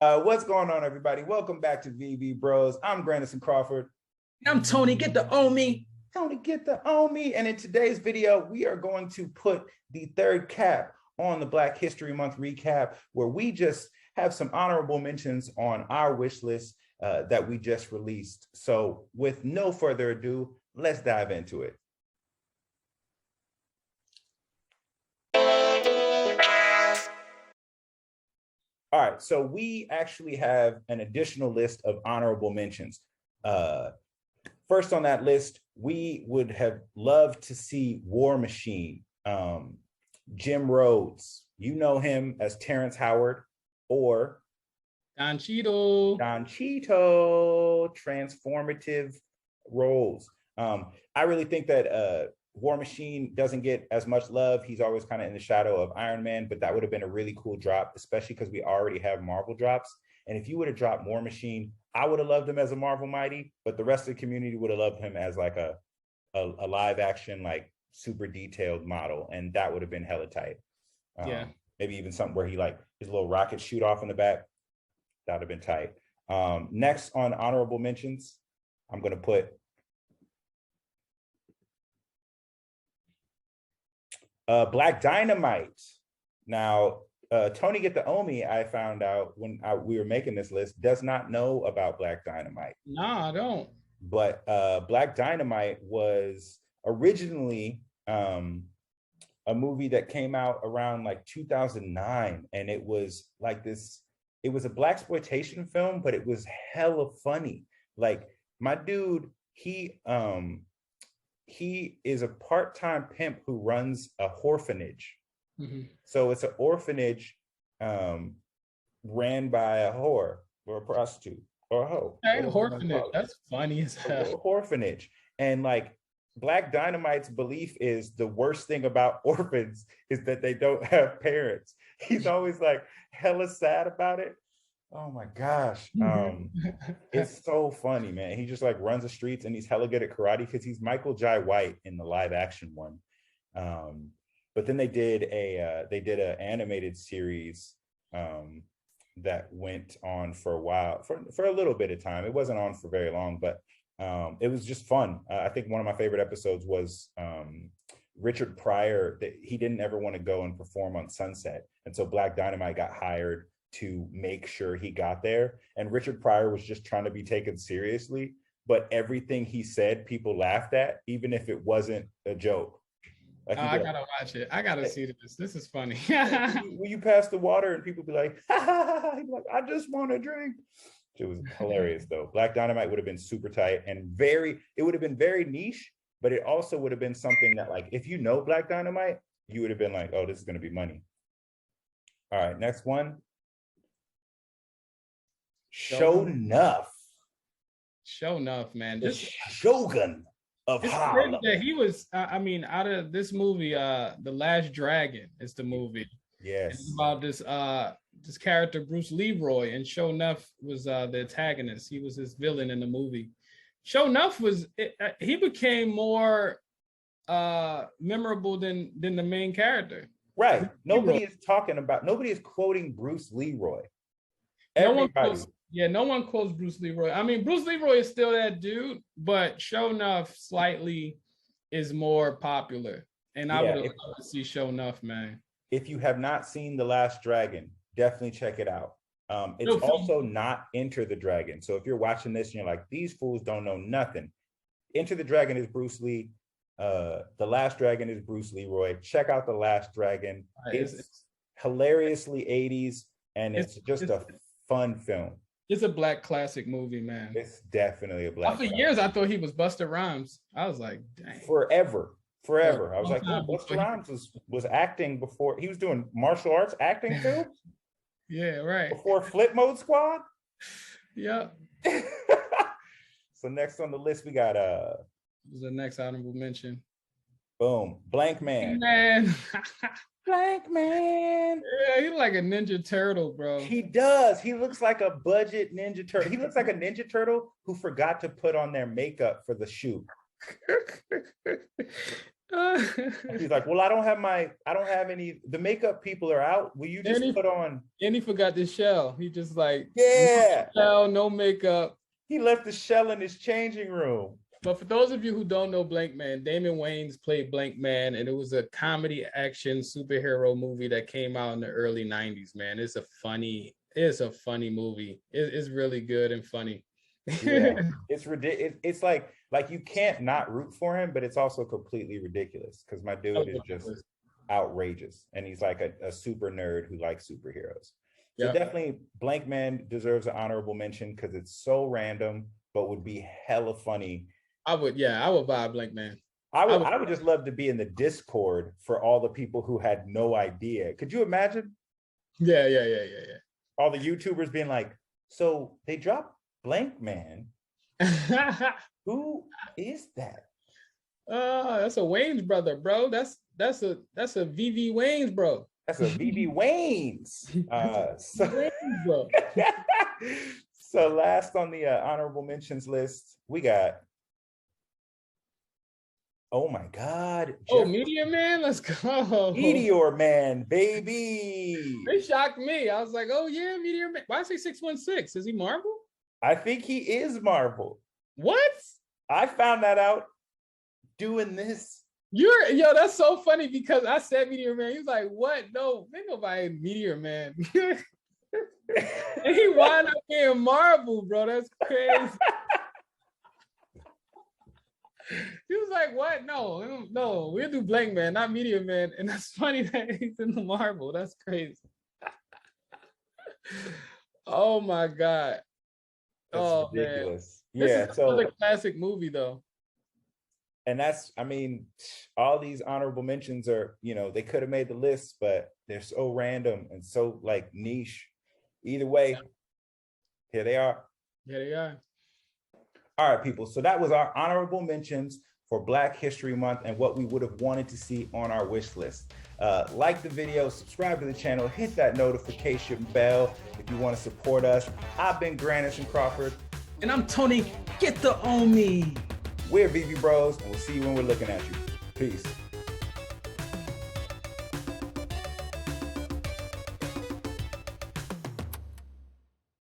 What's going on, everybody? Welcome back to VV Bros. I'm Grandison Crawford. I'm Tony, get the Omi. Tony, get the Omi. And in today's video, we are going to put the third cap on the Black History Month recap, where we just have some honorable mentions on our wish list that we just released. So with no further ado, let's dive into it. All right, so we actually have an additional list of honorable mentions. First on that list, we would have loved to see War Machine, Jim Rhodes. You know him as Terrence Howard, or Don Cheadle. Transformative roles. I really think that War Machine doesn't get as much love. He's always kind of in the shadow of Iron Man, but that would have been a really cool drop, especially because we already have Marvel drops. And if you would have dropped War Machine, I would have loved him as a Marvel Mighty, but the rest of the community would have loved him as like a live action, like super detailed model. And that would have been hella tight. Yeah. Maybe even something where he like his little rocket shoot off in the back. That would have been tight. Next on honorable mentions, I'm going to put Black Dynamite. Now, Tony Get the Omi, I found out when we were making this list, does not know about Black Dynamite. No, I don't. But Black Dynamite was originally a movie that came out around like 2009. And it was like this, it was a blaxploitation film, but it was hella funny. Like my dude, he is a part-time pimp who runs a orphanage. Mm-hmm. So it's an orphanage ran by a whore or a prostitute or a hoe. Hey, orphanage, that's funny as hell. Orphanage. And like Black Dynamite's belief is the worst thing about orphans is that they don't have parents. He's always like hella sad about it. Oh my gosh. It's so funny, man. He just like runs the streets and he's hella good at karate because he's Michael Jai White in the live action one. But then they did an animated series that went on for a while, for a little bit of time. It wasn't on for very long, but it was just fun. I think one of my favorite episodes was Richard Pryor, that he didn't ever want to go and perform on Sunset. And so Black Dynamite got hired to make sure he got there. And Richard Pryor was just trying to be taken seriously, but everything he said, people laughed at, even if it wasn't a joke. Like, I gotta watch it. I gotta see this. This is funny. Will you pass the water? And people be like, ha, ha, ha, ha. He'd be like, I just want a drink. It was hilarious though. Black Dynamite would have been super tight and it would have been very niche, but it also would have been something that like, if you know Black Dynamite, you would have been like, oh, this is gonna be money. All right, next one. Sho'nuff, man. The Shogun of Harlem. Yeah, he was. I mean, out of this movie, The Last Dragon is the movie. Yes. It's about this character Bruce Leroy, and Sho'nuff was the antagonist. He was his villain in the movie. Sho'nuff he became more memorable than the main character. Right. Nobody is quoting Bruce Leroy. Everybody. No one quotes Bruce Leroy. I mean, Bruce Leroy is still that dude, but Sho'nuff slightly is more popular. And I would have loved to see Sho'nuff, man. If you have not seen The Last Dragon, definitely check it out. It's also not Enter the Dragon. So if you're watching this and you're like, these fools don't know nothing. Enter the Dragon is Bruce Lee. The Last Dragon is Bruce Leroy. Check out The Last Dragon. It's hilariously 80s, and it's just a fun film. It's a Black classic movie, man. It's definitely a Black. For years, I thought he was Busta Rhymes. I was like, dang. Forever. I was like, oh, Busta Rhymes was acting before. He was doing martial arts acting too? Yeah, right. Before Flip Mode Squad? Yeah. So next on the list, we got the next honorable mention. Boom. Blank Man. Blank Man. Yeah, he's like a Ninja Turtle, bro. He does. He looks like a budget Ninja Turtle. He looks like a Ninja Turtle who forgot to put on their makeup for the shoot. He's like, well, I don't have any, the makeup people are out. Will you just put on? And he forgot the shell. He just like, yeah, no shell, no makeup. He left the shell in his changing room. But for those of you who don't know Blank Man, Damon Wayans played Blank Man, and it was a comedy action superhero movie that came out in the early 90s, man. It's a funny movie. It's really good and funny. Yeah, it's ridiculous. It's like you can't not root for him, but it's also completely ridiculous because my dude is just outrageous, and he's like a super nerd who likes superheroes. So definitely Blank Man deserves an honorable mention because it's so random, but would be hella funny. I would buy Blank Man. I would just love to be in the Discord for all the people who had no idea. Could you imagine? Yeah. All the YouTubers being like, so they dropped Blank Man. Who is that? That's a Wayans brother, bro. That's a Veve Wayans, bro. That's a Veve Wayans. So last on the honorable mentions list, we got. Oh my God. Meteor Man, let's go. Meteor Man, baby. They shocked me. I was like, oh yeah, Meteor Man. Why say 616? Is he Marvel? I think he is Marvel. What? I found that out doing this. That's so funny because I said Meteor Man. He was like, what? No, ain't nobody Meteor Man. And he wound up being Marvel, bro. That's crazy. He was like, what? No, we'll do Blank Man, not Meteor Man. And that's funny that he's in the Marvel. That's crazy. Oh my God. That's ridiculous. Man. Yeah, this is a classic movie though. And that's, I mean, all these honorable mentions are, they could have made the list, but they're so random and so like niche. Either way, here they are. Here they are. All right, people. So that was our honorable mentions for Black History Month and what we would have wanted to see on our wish list. Like the video, subscribe to the channel, hit that notification bell if you want to support us. I've been Grannis and Crawford. And I'm Tony. Get the Omi. We're Veve Bros, and we'll see you when we're looking at you. Peace.